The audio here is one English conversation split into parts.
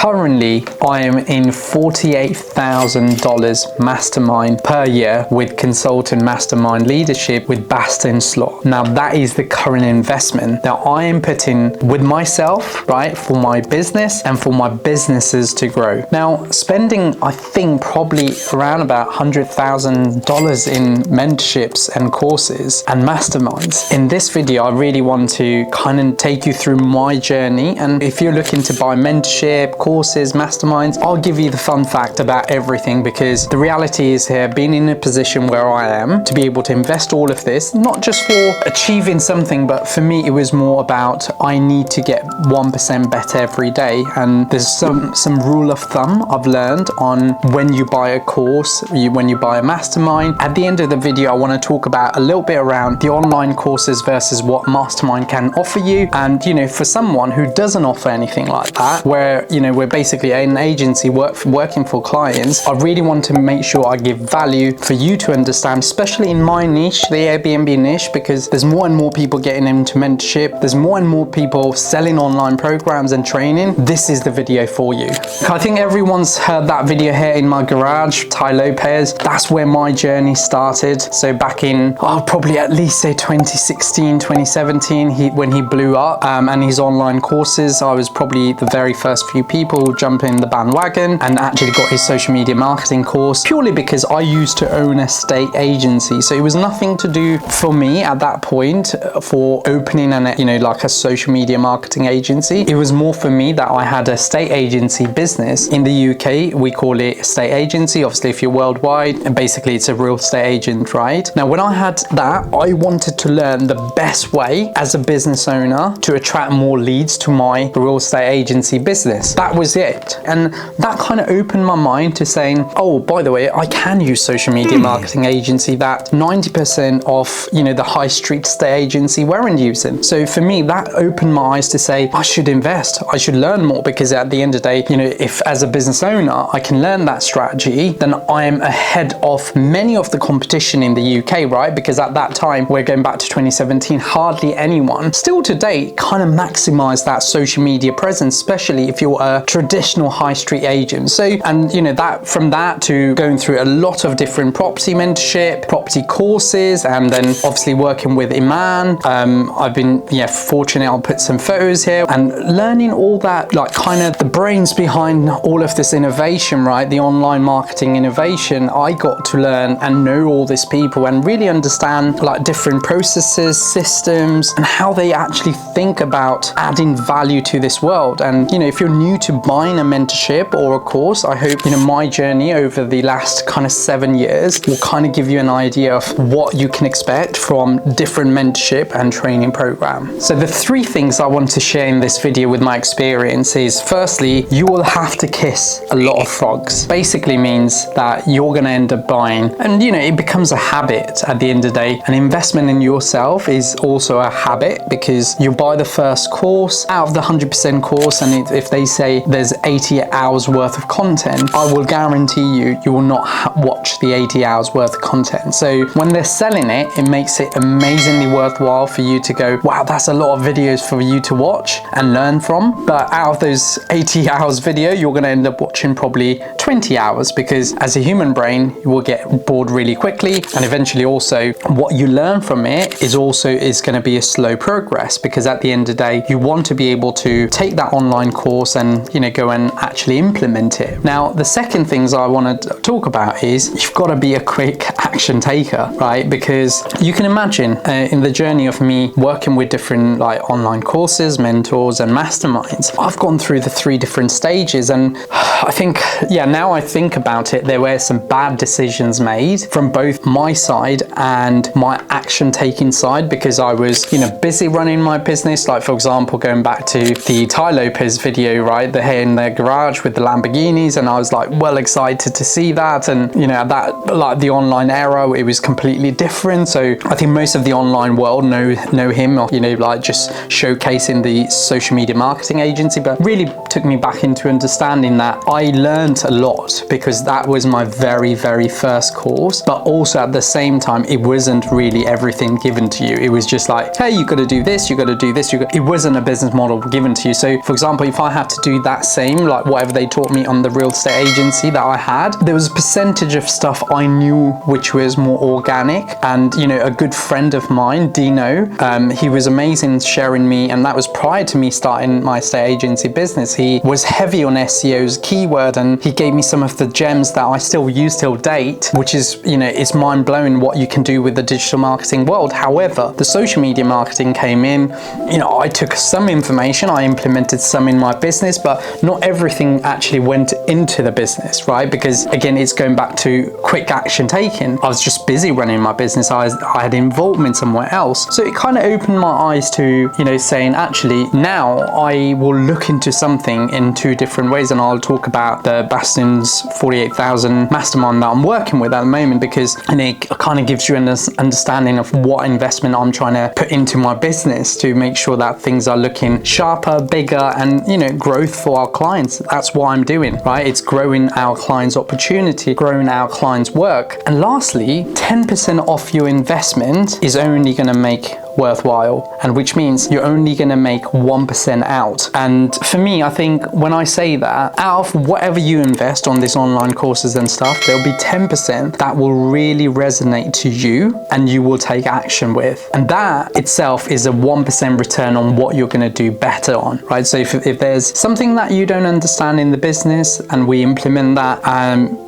Currently, I am in $48,000 mastermind per year with consultant mastermind leadership with Baston Slot. Now that is the current investment that I am putting with myself, right, for my business and for my businesses to grow. Now, spending, I think, probably around about $100,000 in mentorships and courses and masterminds. In this video, I really want to kind of take you through my journey. And if you're looking to buy mentorship, courses, masterminds, I'll give you the fun fact about everything, because the reality is here, being in a position where I am to be able to invest all of this, not just for achieving something, but for me, it was more about I need to get 1% better every day. And there's some rule of thumb I've learned on when you buy a course, when you buy a mastermind. At the end of the video, I want to talk about a little bit around the online courses versus what mastermind can offer you. And, you know, for someone who doesn't offer anything like that, where, you know, we're basically an agency working for clients, I really want to make sure I give value for you to understand, especially in my niche, the Airbnb niche, because there's more and more people getting into mentorship. There's more and more people selling online programs and training. This is the video for you. I think everyone's heard that video here in my garage, Ty Lopez. That's where my journey started. So back in, I'll probably at least say 2016, 2017, when he blew up, and his online courses, I was probably the very first few people who jumped in the bandwagon and actually got his social media marketing course, purely because I used to own a state agency. So it was nothing to do for me at that point for opening an, you know, like a social media marketing agency. It was more for me that I had a state agency business. In the UK, we call it a state agency. Obviously, if you're worldwide, and basically it's a real estate agent, right? Now, when I had that, I wanted to learn the best way as a business owner to attract more leads to my real estate agency business. That was it. And that kind of opened my mind to saying, oh, by the way, I can use social media marketing agency that 90% of, you know, the high street estate agency weren't using. So for me, that opened my eyes to say, I should invest, I should learn more, because at the end of the day, you know, if as a business owner, I can learn that strategy, then I am ahead of many of the competition in the UK, right? Because at that time, we're going back to 2017, hardly anyone, still to date, kind of maximize that social media presence, especially if you're a traditional high street agent. So, and you know, that from that to going through a lot of different property mentorship, property courses, and then obviously working with Iman. I've been, yeah, fortunate. I'll put some photos here, and learning all that, like kind of the brains behind all of this innovation, right? The online marketing innovation. I got to learn and know all these people and really understand like different processes, systems, and how they actually think about adding value to this world. And, you know, if you're new to buying a mentorship or a course, I hope, you know, my journey over the last kind of 7 years will kind of give you an idea of what you can expect from different mentorship and training programs. So the three things I want to share in this video with my experience is, firstly, you will have to kiss a lot of frogs. Basically means that you're going to end up buying, and, you know, it becomes a habit at the end of the day. An investment in yourself is also a habit, because you buy the first course out of the 100% course, and if they say there's 80 hours worth of content, I will guarantee you will not watch the 80 hours worth of content. So when they're selling it, it makes it amazingly worthwhile for you to go, wow, that's a lot of videos for you to watch and learn from. But out of those 80 hours video, you're going to end up watching probably 20 hours, because as a human brain, you will get bored really quickly. And eventually also what you learn from it is going to be a slow progress, because at the end of the day, you want to be able to take that online course and, you know, go and actually implement it. Now, the second things I want to talk about is you've got to be a quick action taker, right? Because you can imagine in the journey of me working with different like online courses, mentors, and masterminds, I've gone through the 3 different stages. And I think, yeah, now I think about it, there were some bad decisions made from both my side and my action taking side, because I was, you know, busy running my business. Like, for example, going back to the Ty Lopez video, right, the here in their garage with the Lamborghinis, and I was like well excited to see that. And, you know, that like the online era, it was completely different. So I think most of the online world know him, or, you know, like just showcasing the social media marketing agency, but really took me back into understanding that I learned a lot because that was my very, very first course. But also at the same time, it wasn't really everything given to you. It was just like, hey, you got to do this, you got to do this. It wasn't a business model given to you. So for example, if I had to do that same, like whatever they taught me on the real estate agency that I had, there was a percentage of stuff I knew which was more organic. And, you know, a good friend of mine, Dino, he was amazing sharing me, and that was prior to me starting my estate agency business. He was heavy on SEO's keyword, and he gave me some of the gems that I still use till date, which is, you know, it's mind blowing what you can do with the digital marketing world. However, the social media marketing came in, you know, I took some information, I implemented some in my business, but not everything actually went into the business, right? Because again, it's going back to quick action taking. I was just busy running my business. I had involvement somewhere else. So it kind of opened my eyes to, you know, saying actually now I will look into something in two different ways. And I'll talk about the Baston's 48,000 mastermind that I'm working with at the moment, because it kind of gives you an understanding of what investment I'm trying to put into my business to make sure that things are looking sharper, bigger, and, you know, growth for our clients. That's what I'm doing, right? It's growing our clients' opportunity, growing our clients' work. And lastly, 10% off your investment is only going to make worthwhile, and which means you're only going to make 1% out. And for me, I think when I say that, out of whatever you invest on these online courses and stuff, there'll be 10% that will really resonate to you and you will take action with, and that itself is a 1% return on what you're going to do better on, right? So if there's something that you don't understand in the business and we implement that,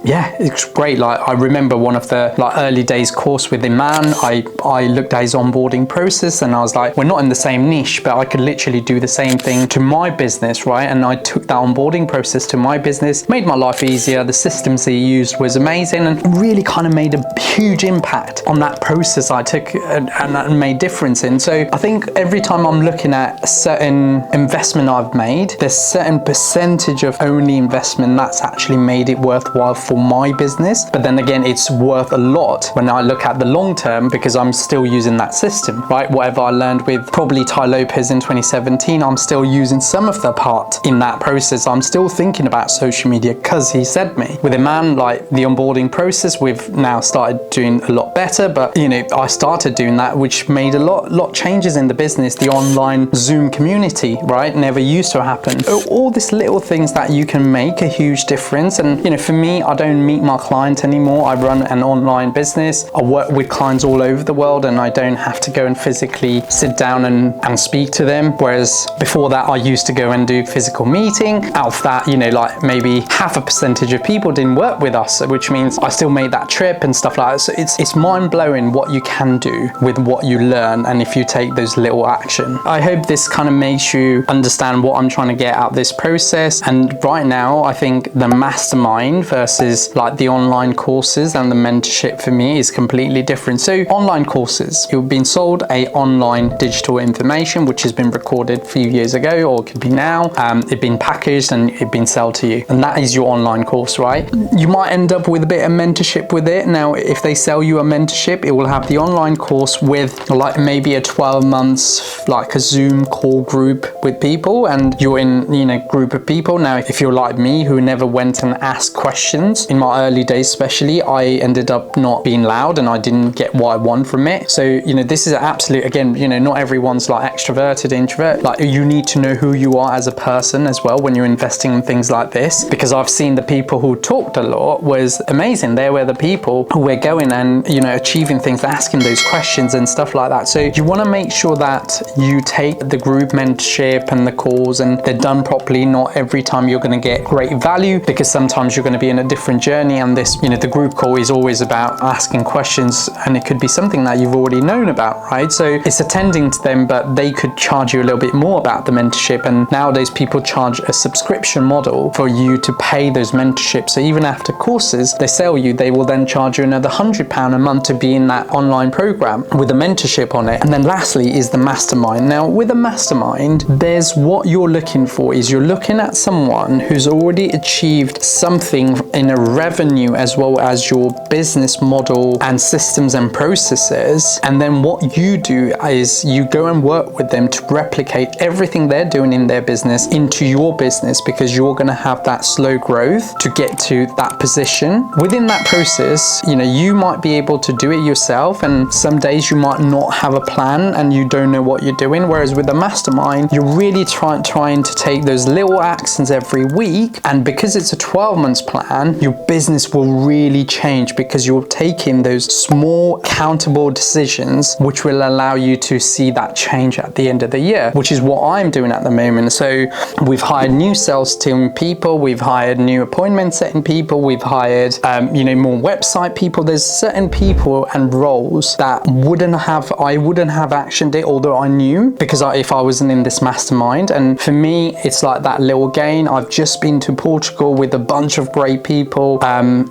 yeah, it's great. Like I remember one of the early days course with Iman, I looked at his onboarding process and I was like, we're not in the same niche, but I could literally do the same thing to my business, right? And I took that onboarding process to my business, made my life easier. The systems he used was amazing and really kind of made a huge impact on that process I took and made difference in. So I think every time I'm looking at a certain investment I've made, there's certain percentage of only investment that's actually made it worthwhile for my business. But then again, it's worth a lot when I look at the long term because I'm still using that system, right? Whatever I learned with probably Ty Lopez in 2017, I'm still using some of the part in that process. I'm still thinking about social media because he said me. With Iman, like the onboarding process, we've now started doing a lot better, but you know, I started doing that, which made a lot changes in the business. The online Zoom community, right? Never used to happen. All these little things that you can make a huge difference. And you know, for me, I don't meet my client anymore. I run an online business. I work with clients all over the world and I don't have to go and physically sit down and speak to them. Whereas before that, I used to go and do physical meeting. Out of that, you know, like maybe half a percentage of people didn't work with us, which means I still made that trip and stuff like that. So it's mind blowing what you can do with what you learn and if you take those little action. I hope this kind of makes you understand what I'm trying to get out of this process. And right now, I think the mastermind versus like the online courses and the mentorship for me is completely different. So online courses, you've been sold a online digital information which has been recorded a few years ago, or it could be now. It's been packaged and it's been sold to you, and that is your online course, right? You might end up with a bit of mentorship with it. Now, if they sell you a mentorship, it will have the online course with like maybe a 12 months like a Zoom call group with people, and you're in, you know, group of people. Now, if you're like me who never went and asked questions in my early days, especially, I ended up not being loud and I didn't get what I want from it. So, you know, this is an absolute, again, you know, not everyone's like extroverted, introvert. Like you need to know who you are as a person as well when you're investing in things like this, because I've seen the people who talked a lot was amazing. They were the people who were going and, you know, achieving things, asking those questions and stuff like that. So you want to make sure that you take the group mentorship and the calls and they're done properly. Not every time you're going to get great value, because sometimes you're going to be in a different journey, and this, you know, the group call is always about asking questions and it could be something that you've already known about, right? So So it's attending to them, but they could charge you a little bit more about the mentorship. And nowadays people charge a subscription model for you to pay those mentorships. So even after courses they sell you, they will then charge you another £100 a month to be in that online program with a mentorship on it. And then lastly is the mastermind. Now with a mastermind, there's what you're looking for is you're looking at someone who's already achieved something in a revenue as well as your business model and systems and processes. And then what you do is you go and work with them to replicate everything they're doing in their business into your business, because you're going to have that slow growth to get to that position. Within that process, you know, you might be able to do it yourself, and some days you might not have a plan and you don't know what you're doing. Whereas with a mastermind, you're really trying to take those little actions every week, and because it's a 12 months plan, your business will really change because you're taking those small countable decisions which will allow you to see that change at the end of the year, which is what I'm doing at the moment. So we've hired new sales team people, we've hired new appointment setting people, we've hired you know, more website people. There's certain people and roles that I wouldn't have actioned it, although I knew, because if I wasn't in this mastermind. And for me, it's like that little gain. I've just been to Portugal with a bunch of great people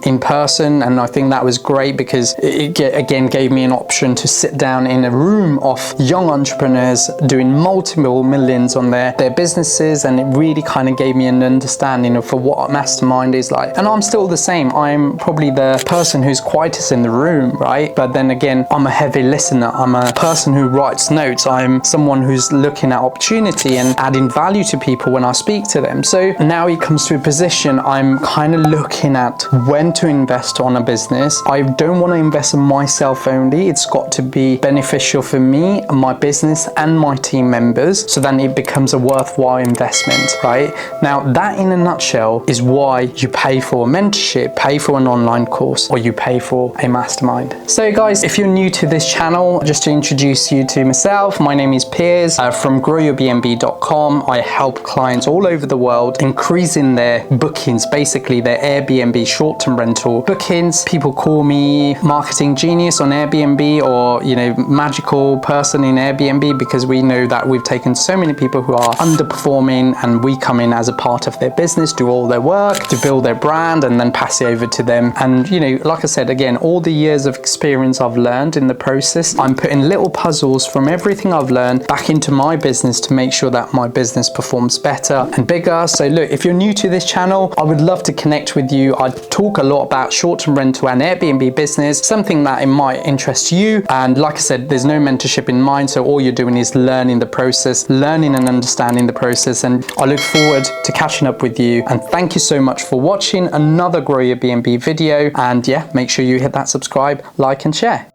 in person, and I think that was great because it again gave me an option to sit down in a room of young entrepreneurs doing multiple millions on their businesses, and it really kind of gave me an understanding of what a mastermind is like. And I'm still the same. I'm probably the person who's quietest in the room, right? But then again, I'm a heavy listener. I'm a person who writes notes. I'm someone who's looking at opportunity and adding value to people when I speak to them. So now it comes to a position I'm kind of looking at when to invest on a business. I don't want to invest in myself only. It's got to be beneficial for me, my business, and my team members, so then it becomes a worthwhile investment, right? Now that in a nutshell is why you pay for a mentorship, pay for an online course, or you pay for a mastermind. So guys, if you're new to this channel, just to introduce you to myself, my name is Piers from GrowYourBnb.com. I help clients all over the world increasing their bookings, basically their Airbnb short-term rental bookings. People call me marketing genius on Airbnb, or, you know, magical person in Airbnb, because we know that we've taken so many people who are underperforming and we come in as a part of their business, do all their work to build their brand, and then pass it over to them. And, you know, like I said, again, all the years of experience I've learned in the process, I'm putting little puzzles from everything I've learned back into my business to make sure that my business performs better and bigger. So look, if you're new to this channel, I would love to connect with you. I talk a lot about short-term rental and Airbnb business, something that it might interest you. And like I said, there's no mentorship in mind, so all you're doing is learning the process, learning and understanding the process. And I look forward to catching up with you, and thank you so much for watching another Grow Your BNB video. And yeah, make sure you hit that subscribe, like and share.